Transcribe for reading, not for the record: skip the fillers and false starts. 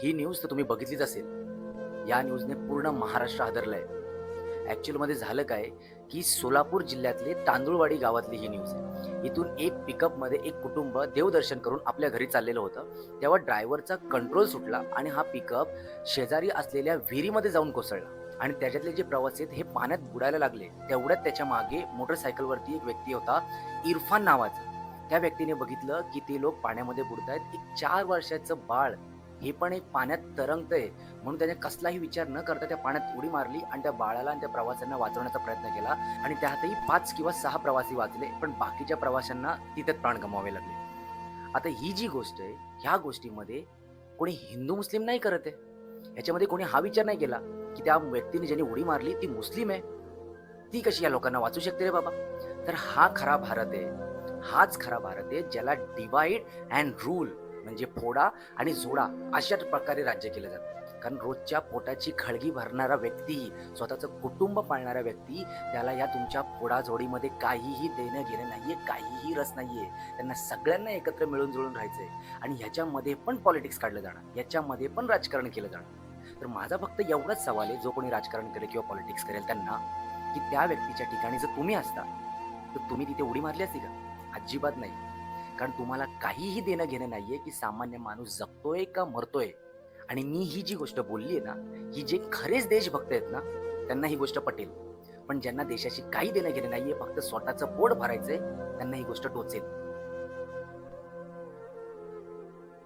ही news तर तुम्ही बघितलीच असेल. या न्यूजने पूर्ण महाराष्ट्र हादरलाय. ॲक्चुअलमध्ये झालं काय, की सोलापूर जिल्ह्यातले तांदूळवाडी गावातली ही न्यूज आहे. इथून एक पिकअपमध्ये एक कुटुंब देवदर्शन करून आपल्या घरी चाललेलं होतं. तेव्हा ड्रायव्हरचा कंट्रोल सुटला आणि हा पिकअप शेजारी असलेल्या विहिरीमध्ये जाऊन कोसळला आणि त्याच्यातले जे प्रवासी आहेत हे पाण्यात बुडायला लागले. तेवढ्यात त्याच्या मागे मोटरसायकलवरती एक व्यक्ती होता, इरफान नावाचा. त्या व्यक्तीने बघितलं, की ते लोक पाण्यामध्ये बुडतायत. एक 4 वर्षाचं बाळ हे पण एक पाण्यात तरंगतंय म्हणून त्याने कसलाही विचार न करता त्या पाण्यात उडी मारली आणि त्या बाळाला आणि त्या प्रवाशांना वाचवण्याचा प्रयत्न केला आणि त्यातही 5 किंवा 6 प्रवासी वाचले, पण बाकीच्या प्रवाशांना तिथेच प्राण गमवावे लागले. आता ही जी गोष्ट आहे, ह्या गोष्टीमध्ये कोणी हिंदू मुस्लिम नाही करत आहे. ह्याच्यामध्ये कोणी हा विचार नाही केला, की त्या व्यक्तीने ज्याने उडी मारली ती मुस्लिम आहे. ती कशी या लोकांना वाचू शकते रे बाबा? तर हा खरा भारत आहे. हाच खरा भारत आहे ज्याला डिवाइड अँड रूल म्हणजे फोडा आणि जोडा अशाच प्रकारे राज्य केलं जातं. कारण रोजच्या पोटाची खळगी भरणारा व्यक्ती, स्वतःचं कुटुंब पाळणारा व्यक्ती, त्याला या तुमच्या फोडाजोडीमध्ये काहीही देणं घेणं नाहीये, काहीही रस नाहीये. त्यांना सगळ्यांना एकत्र मिळून जुळून राहायचंय आणि ह्याच्यामध्ये पण पॉलिटिक्स काढलं जाणार, याच्यामध्ये पण राजकारण केलं जाणार. तर माझा फक्त एवढाच सवाल आहे, जो कोणी राजकारण करेल किंवा पॉलिटिक्स करेल त्यांना, की त्या व्यक्तीच्या ठिकाणी जर तुम्ही असता, तर तुम्ही तिथे उडी मारली असती का? अजिबात नाही. कारण तुम्हाला काहीही देणं घेणं नाहीये, की सामान्य माणूस जगतोय का मरतोय. आणि मी ही जी गोष्ट बोलली आहे ना, ही जे खरेच देशभक्त आहेत ना, त्यांना ही गोष्ट पटेल. पण ज्यांना देशाशी काही देणं घेणं नाहीये, फक्त स्वतःचं पोट भरायचंय, त्यांना ही गोष्ट टोचेल.